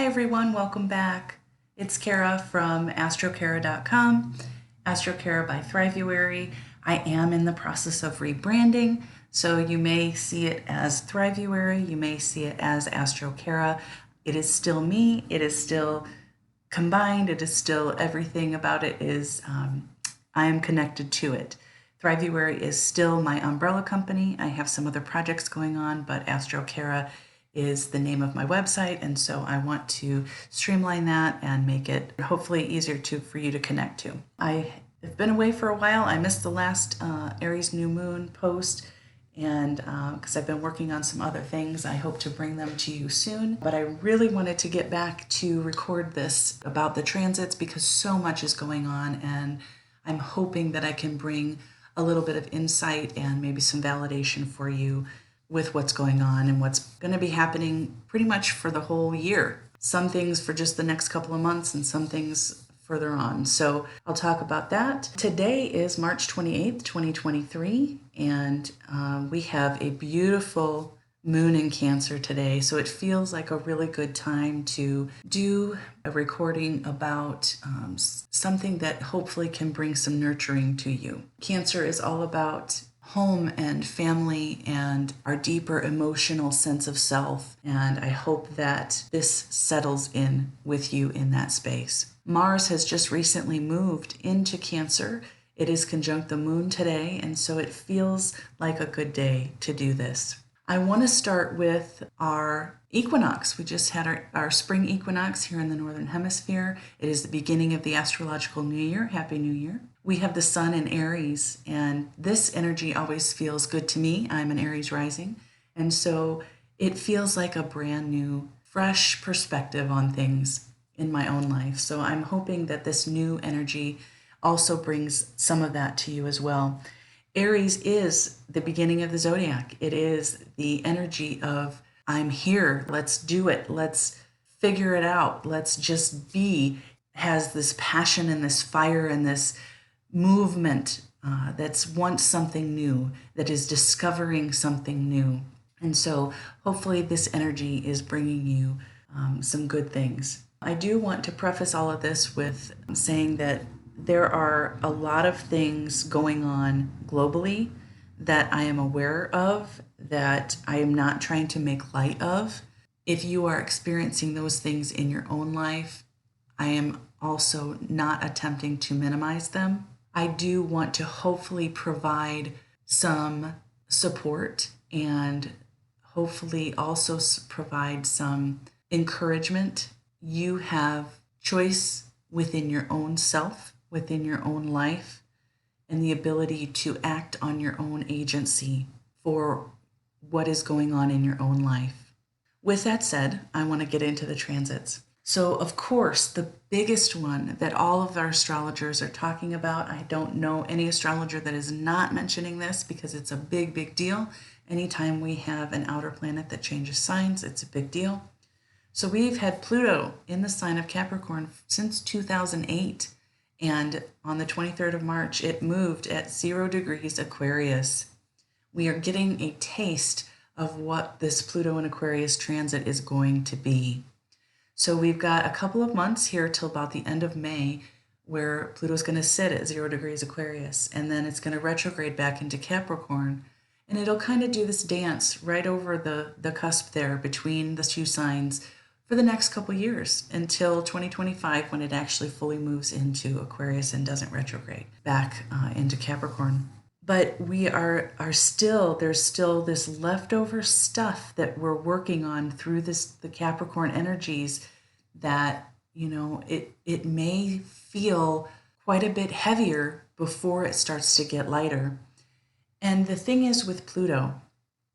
Hi everyone, welcome back. It's Kara from astrokara.com, Astrokara by Thrivuary. I am in the process of rebranding, so you may see it as Thrivuary, you may see it as Astrokara. It is still me, it is still combined, it is still everything about it is, I am connected to it. Thrivuary is still my umbrella company. I have some other projects going on, but Astrokara is the name of my website, and so I want to streamline that and make it hopefully easier for you to connect to. I have been away for a while. I missed the last Aries new moon post, and because I've been working on some other things, I hope to bring them to you soon. But I really wanted to get back to record this about the transits because so much is going on, and I'm hoping that I can bring a little bit of insight and maybe some validation for you with what's going on and what's going to be happening pretty much for the whole year. Some things for just the next couple of months and some things further on. So I'll talk about that. Today is March 28th, 2023, and we have a beautiful moon in Cancer today. So it feels like a really good time to do a recording about something that hopefully can bring some nurturing to you. Cancer is all about home and family and our deeper emotional sense of self. And I hope that this settles in with you in that space. Mars has just recently moved into Cancer. It is conjunct the moon today, and so it feels like a good day to do this. I want to start with our equinox. We just had our spring equinox here in the Northern Hemisphere. It is the beginning of the astrological new year. Happy New Year. We have the sun in Aries, and this energy always feels good to me. I'm an Aries rising, and so it feels like a brand new, fresh perspective on things in my own life. So I'm hoping that this new energy also brings some of that to you as well. Aries is the beginning of the zodiac. It is the energy of, I'm here, let's do it, let's figure it out, let's just be, has this passion and this fire and this movement that's wants something new, that is discovering something new. And so hopefully this energy is bringing you some good things. I do want to preface all of this with saying that there are a lot of things going on globally that I am aware of, that I am not trying to make light of. If you are experiencing those things in your own life, I am also not attempting to minimize them. I do want to hopefully provide some support and hopefully also provide some encouragement. You have choice within your own self, within your own life, and the ability to act on your own agency for what is going on in your own life. With that said, I want to get into the transits. So, of course, the biggest one that all of our astrologers are talking about, I don't know any astrologer that is not mentioning this because it's a big, big deal. Anytime we have an outer planet that changes signs, it's a big deal. So we've had Pluto in the sign of Capricorn since 2008. And on the 23rd of March, it moved at 0 degrees Aquarius. We are getting a taste of what this Pluto and Aquarius transit is going to be. So we've got a couple of months here till about the end of May where Pluto's going to sit at 0 degrees Aquarius, and then it's going to retrograde back into Capricorn. And it'll kind of do this dance right over the cusp there between the two signs for the next couple years until 2025 when it actually fully moves into Aquarius and doesn't retrograde back into Capricorn. But we there's still this leftover stuff that we're working on through the Capricorn energies that, it may feel quite a bit heavier before it starts to get lighter. And the thing is with Pluto,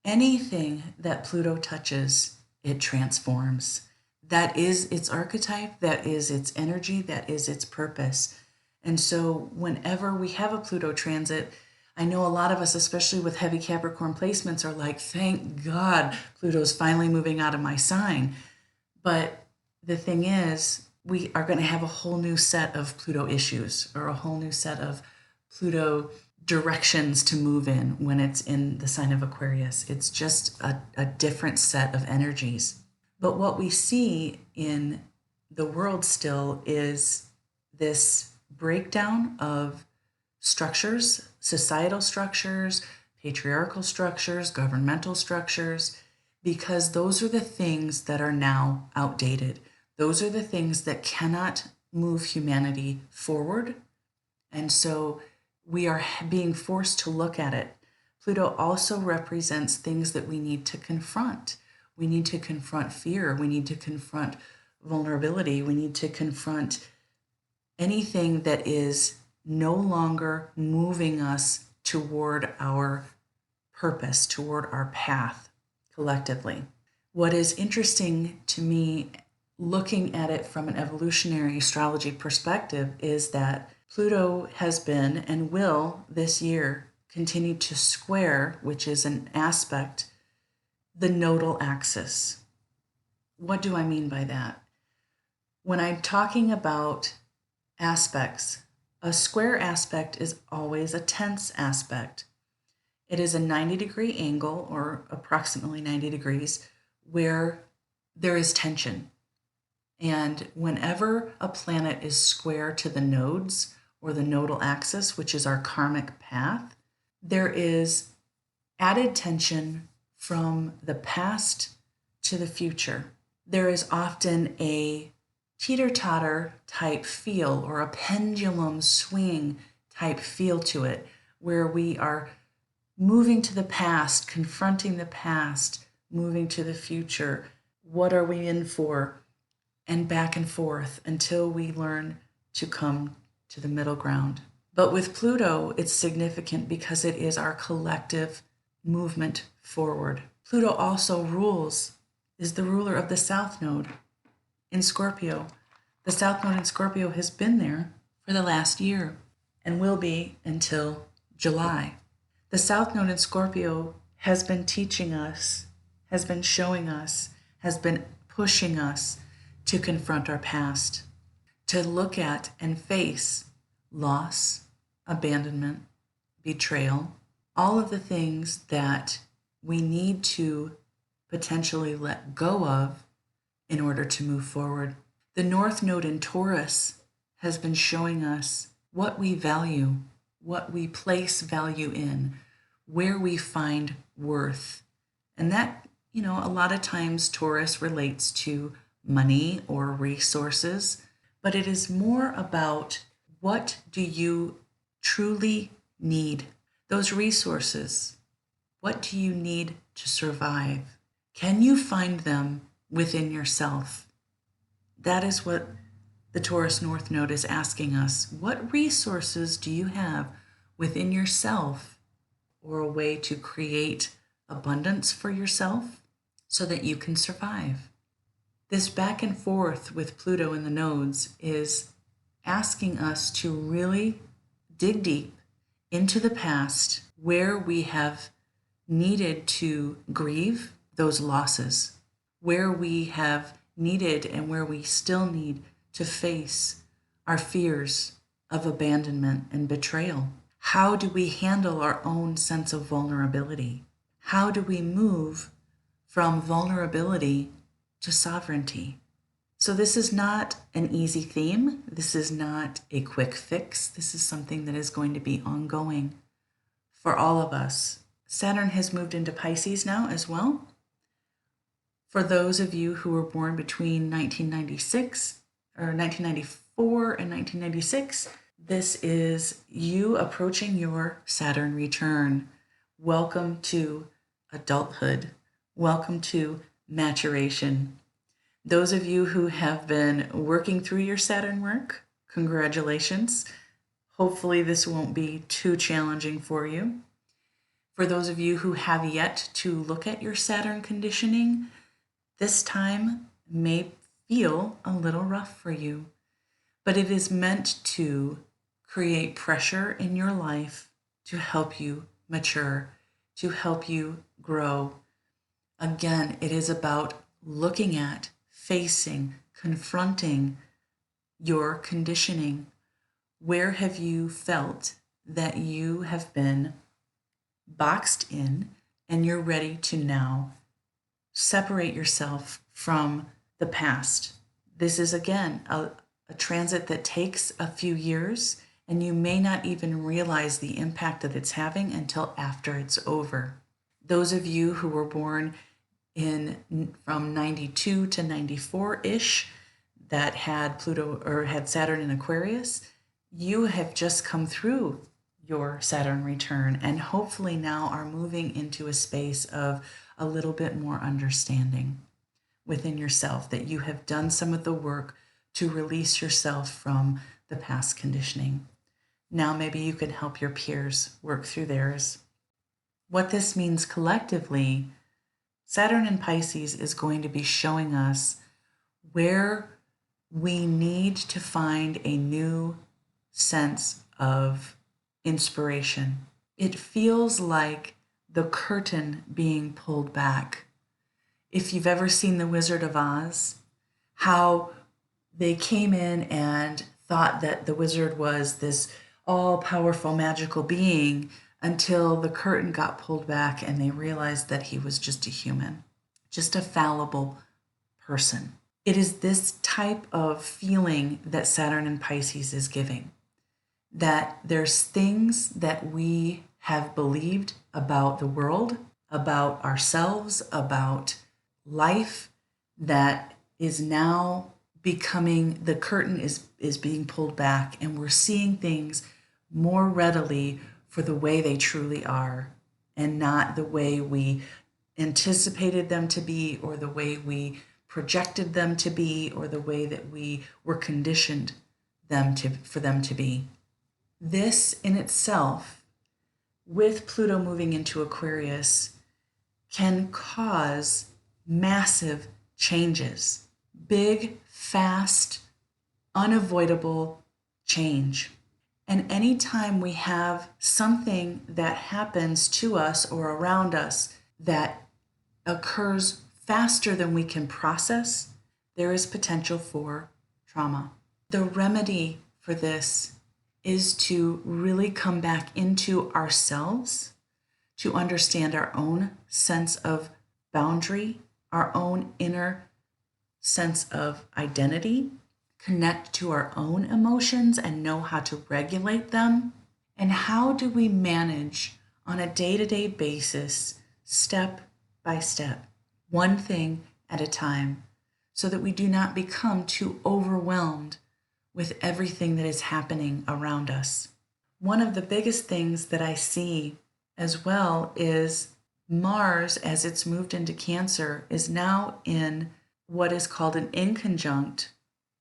anything that Pluto touches, it transforms. That is its archetype, that is its energy, that is its purpose. And so whenever we have a Pluto transit, I know a lot of us, especially with heavy Capricorn placements, are like, thank God Pluto's finally moving out of my sign. But the thing is, we are going to have a whole new set of Pluto issues or a whole new set of Pluto directions to move in when it's in the sign of Aquarius. It's just a different set of energies. But what we see in the world still is this breakdown of structures, societal structures, patriarchal structures, governmental structures, because those are the things that are now outdated. Those are the things that cannot move humanity forward. And so we are being forced to look at it. Pluto also represents things that we need to confront. We need to confront fear. We need to confront vulnerability. We need to confront anything that is no longer moving us toward our purpose, toward our path collectively. What is interesting to me, looking at it from an evolutionary astrology perspective, is that Pluto has been and will this year continue to square, which is an aspect, the nodal axis. What do I mean by that? When I'm talking about aspects, a square aspect is always a tense aspect. It is a 90-degree angle, or approximately 90 degrees, where there is tension. And whenever a planet is square to the nodes or the nodal axis, which is our karmic path, there is added tension from the past to the future. There is often a teeter-totter type feel, or a pendulum swing type feel to it, where we are moving to the past, confronting the past, moving to the future. What are we in for? And back and forth until we learn to come to the middle ground. But with Pluto, it's significant because it is our collective movement forward. Pluto also is the ruler of the South Node in Scorpio. The South Node in Scorpio has been there for the last year and will be until July. The South Node in Scorpio has been teaching us, has been showing us, has been pushing us to confront our past, to look at and face loss, abandonment, betrayal, all of the things that we need to potentially let go of in order to move forward. The North Node in Taurus has been showing us what we value, what we place value in, where we find worth. And that, a lot of times Taurus relates to money or resources, but it is more about what do you truly need? Those resources, what do you need to survive? Can you find them within yourself? That is what the Taurus North Node is asking us. What resources do you have within yourself, or a way to create abundance for yourself so that you can survive? This back and forth with Pluto in the nodes is asking us to really dig deep into the past, where we have needed to grieve those losses, where we have needed and where we still need to face our fears of abandonment and betrayal. How do we handle our own sense of vulnerability? How do we move from vulnerability to sovereignty? So this is not an easy theme. This is not a quick fix. This is something that is going to be ongoing for all of us. Saturn has moved into Pisces now as well. For those of you who were born between 1994 and 1996, this is you approaching your Saturn return. Welcome to adulthood. Welcome to maturation. Those of you who have been working through your Saturn work, congratulations. Hopefully this won't be too challenging for you. For those of you who have yet to look at your Saturn conditioning, this time may feel a little rough for you, but it is meant to create pressure in your life to help you mature, to help you grow. Again, it is about looking at, facing, confronting your conditioning. Where have you felt that you have been boxed in and you're ready to now separate yourself from the past. This is, again, a transit that takes a few years, and you may not even realize the impact that it's having until after it's over. Those of you who were born from 92 to 94-ish that had Pluto or had Saturn in Aquarius, you have just come through your Saturn return and hopefully now are moving into a space of a little bit more understanding within yourself, that you have done some of the work to release yourself from the past conditioning. Now maybe you can help your peers work through theirs. What this means collectively, Saturn in Pisces is going to be showing us where we need to find a new sense of inspiration. It feels like the curtain being pulled back. If you've ever seen The Wizard of Oz, how they came in and thought that the wizard was this all-powerful magical being until the curtain got pulled back and they realized that he was just a human, just a fallible person. It is this type of feeling that Saturn in Pisces is giving, that there's things that we have believed about the world, about ourselves, about life, that is now becoming, the curtain is being pulled back, and we're seeing things more readily for the way they truly are, and not the way we anticipated them to be, or the way we projected them to be, or the way that we were conditioned for them to be. This in itself, with Pluto moving into Aquarius, can cause massive changes, big, fast, unavoidable change. And anytime we have something that happens to us or around us that occurs faster than we can process, there is potential for trauma. The remedy for this is to really come back into ourselves, to understand our own sense of boundary, our own inner sense of identity, connect to our own emotions and know how to regulate them. And how do we manage on a day-to-day basis, step by step, one thing at a time, so that we do not become too overwhelmed with everything that is happening around us. One of the biggest things that I see as well is Mars, as it's moved into Cancer, is now in what is called an inconjunct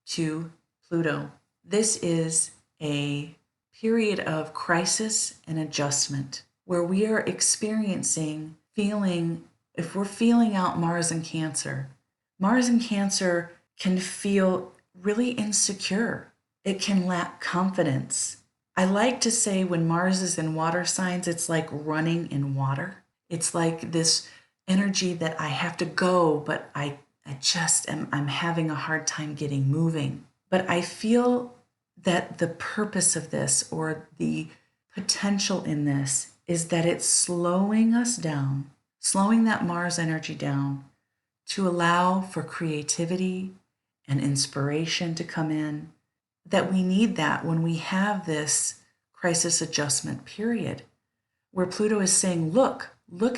to Pluto. This is a period of crisis and adjustment where we are experiencing if we're feeling out Mars and Cancer can feel really insecure. It can lack confidence. I like to say when Mars is in water signs, it's like running in water. It's like this energy that I have to go, but I'm having a hard time getting moving. But I feel that the purpose of this, or the potential in this, is that it's slowing us down, slowing that Mars energy down to allow for creativity and inspiration to come in, that we need that when we have this crisis adjustment period where Pluto is saying, look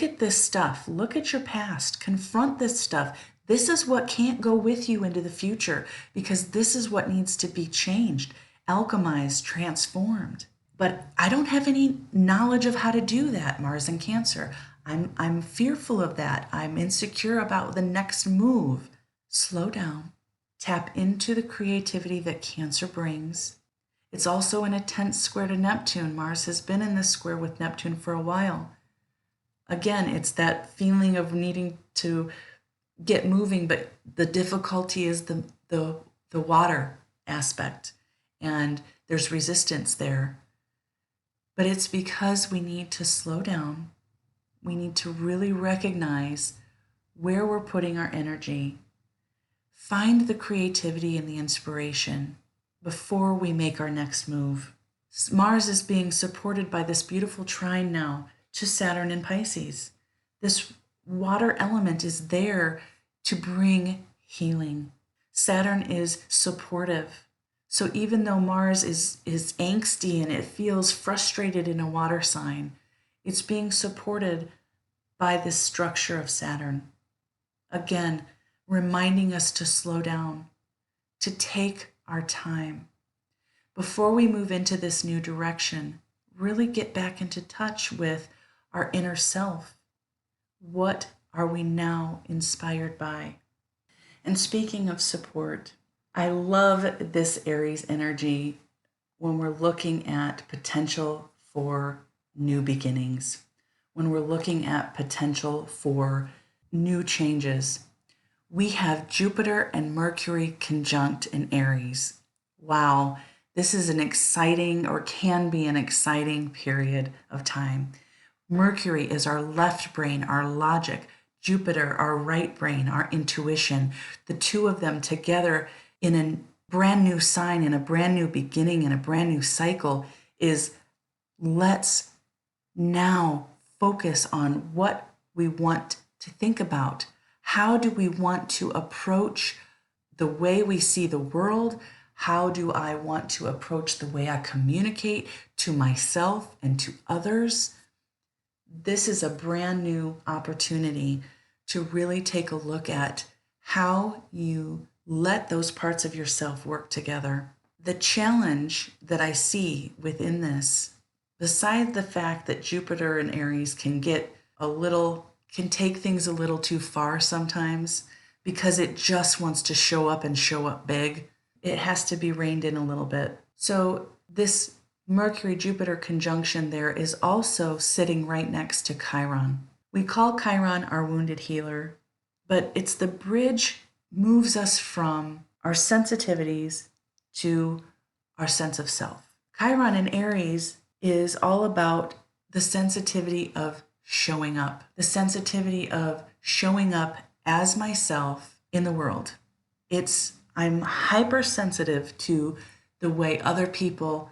at this stuff, look at your past, confront this stuff. This is what can't go with you into the future, because this is what needs to be changed, alchemized, transformed. But I don't have any knowledge of how to do that, Mars and Cancer. I'm fearful of that. I'm insecure about the next move. Slow down. Tap into the creativity that Cancer brings. It's also in a tense square to Neptune. Mars has been in this square with Neptune for a while. Again, it's that feeling of needing to get moving, but the difficulty is the water aspect, and there's resistance there. But it's because we need to slow down. We need to really recognize where we're putting our energy, find the creativity and the inspiration before we make our next move. Mars is being supported by this beautiful trine now to Saturn in Pisces. This water element is there to bring healing. Saturn is supportive. So even though Mars is angsty and it feels frustrated in a water sign, it's being supported by this structure of Saturn. Again, reminding us to slow down, to take our time. Before we move into this new direction, really get back into touch with our inner self. What are we now inspired by? And speaking of support, I love this Aries energy when we're looking at potential for new beginnings, when we're looking at potential for new changes. We have Jupiter and Mercury conjunct in Aries. Wow, this is an exciting, or can be an exciting period of time. Mercury is our left brain, our logic. Jupiter, our right brain, our intuition. The two of them together in a brand new sign, in a brand new beginning, in a brand new cycle is, let's now focus on what we want to think about. How do we want to approach the way we see the world? How do I want to approach the way I communicate to myself and to others? This is a brand new opportunity to really take a look at how you let those parts of yourself work together. The challenge that I see within this, beside the fact that Jupiter and Aries can take things a little too far sometimes because it just wants to show up and show up big, it has to be reined in a little bit. So this Mercury-Jupiter conjunction there is also sitting right next to Chiron. We call Chiron our wounded healer, but it's the bridge, moves us from our sensitivities to our sense of self. Chiron in Aries is all about the sensitivity of showing up, the sensitivity of showing up as myself in the world. I'm hypersensitive to the way other people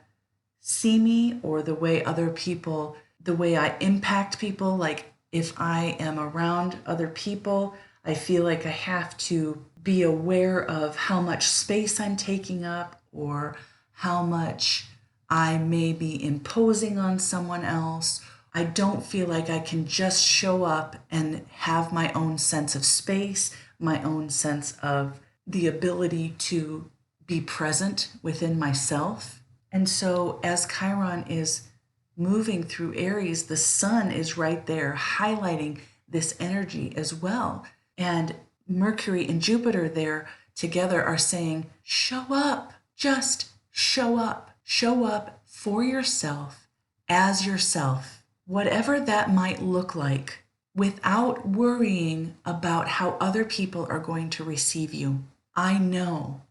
see me, or the way I impact people. Like if I am around other people, I feel like I have to be aware of how much space I'm taking up, or how much I may be imposing on someone else. I don't feel like I can just show up and have my own sense of space, my own sense of the ability to be present within myself. And so as Chiron is moving through Aries, the sun is right there highlighting this energy as well. And Mercury and Jupiter there together are saying, show up, just show up for yourself, as yourself, whatever that might look like, without worrying about how other people are going to receive you. I know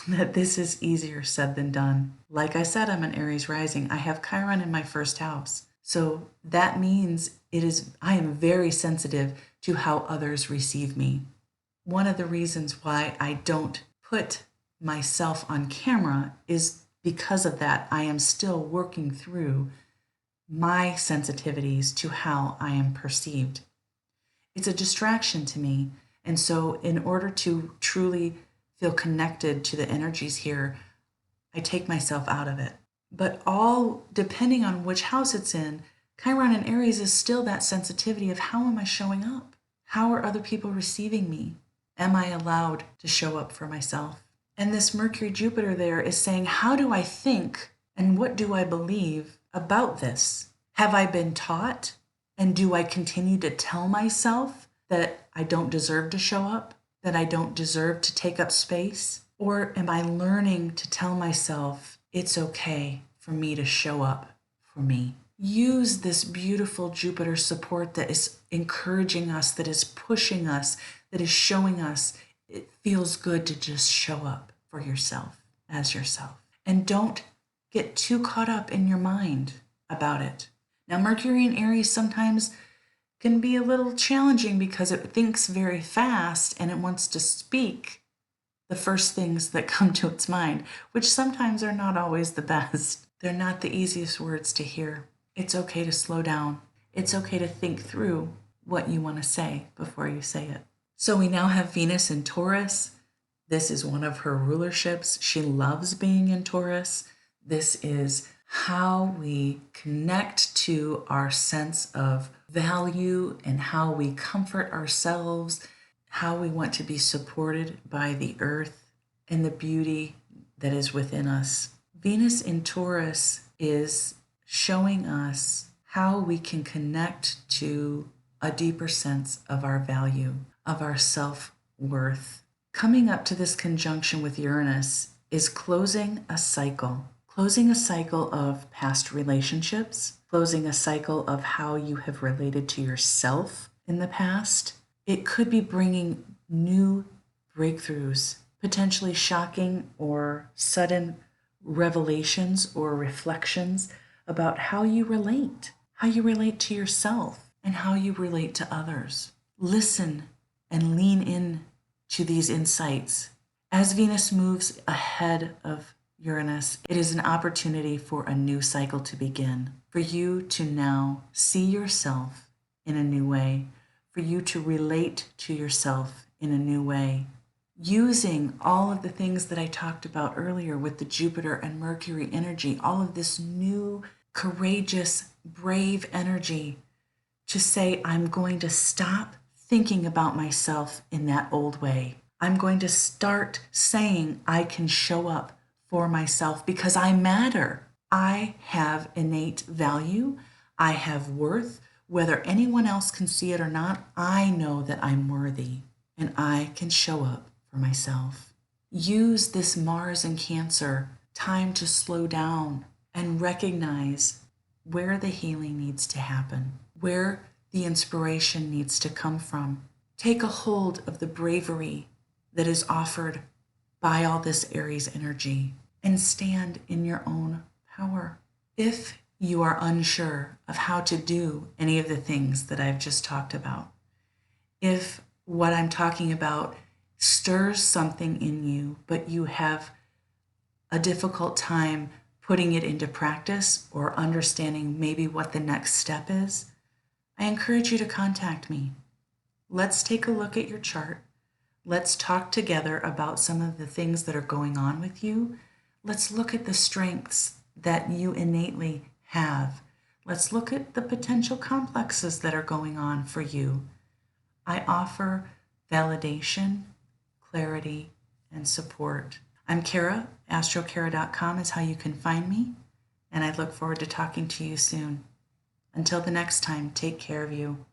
that this is easier said than done. Like I said, I'm an Aries rising. I have Chiron in my first house. So that means I am very sensitive to how others receive me. One of the reasons why I don't put myself on camera is because of that. I am still working through my sensitivities to how I am perceived. It's a distraction to me. And so in order to truly feel connected to the energies here, I take myself out of it. But all, depending on which house it's in, Chiron and Aries is still that sensitivity of how am I showing up? How are other people receiving me? Am I allowed to show up for myself? And this Mercury-Jupiter there is saying, how do I think and what do I believe about this? Have I been taught? And do I continue to tell myself that I don't deserve to show up, that I don't deserve to take up space? Or am I learning to tell myself it's okay for me to show up for me? Use this beautiful Jupiter support that is encouraging us, that is pushing us, that is showing us it feels good to just show up for yourself as yourself. And don't get too caught up in your mind about it. Now, Mercury in Aries sometimes can be a little challenging because it thinks very fast and it wants to speak the first things that come to its mind, which sometimes are not always the best. They're not the easiest words to hear. It's okay to slow down. It's okay to think through what you want to say before you say it. So we now have Venus in Taurus. This is one of her rulerships. She loves being in Taurus. This is how we connect to our sense of value and how we comfort ourselves, how we want to be supported by the earth and the beauty that is within us. Venus in Taurus is showing us how we can connect to a deeper sense of our value, of our self-worth. Coming up to this conjunction with Uranus is closing a cycle of past relationships, closing a cycle of how you have related to yourself in the past. It could be bringing new breakthroughs, potentially shocking or sudden revelations or reflections about how you relate to yourself and how you relate to others. Listen and lean in to these insights. As Venus moves ahead of Uranus, it is an opportunity for a new cycle to begin, for you to now see yourself in a new way, for you to relate to yourself in a new way, using all of the things that I talked about earlier with the Jupiter and Mercury energy, all of this new, courageous, brave energy to say, I'm going to stop thinking about myself in that old way. I'm going to start saying I can show up for myself because I matter. I have innate value. I have worth. Whether anyone else can see it or not, I know that I'm worthy and I can show up for myself. Use this Mars in Cancer time to slow down and recognize where the healing needs to happen, where the inspiration needs to come from. Take a hold of the bravery that is offered by all this Aries energy and stand in your own power. If you are unsure of how to do any of the things that I've just talked about, if what I'm talking about stirs something in you, but you have a difficult time putting it into practice or understanding maybe what the next step is, I encourage you to contact me. Let's take a look at your chart. Let's talk together about some of the things that are going on with you. Let's look at the strengths that you innately have. Let's look at the potential complexes that are going on for you. I offer validation, clarity, and support. I'm Kara. astrokara.com is how you can find me, and I look forward to talking to you soon. Until the next time, take care of you.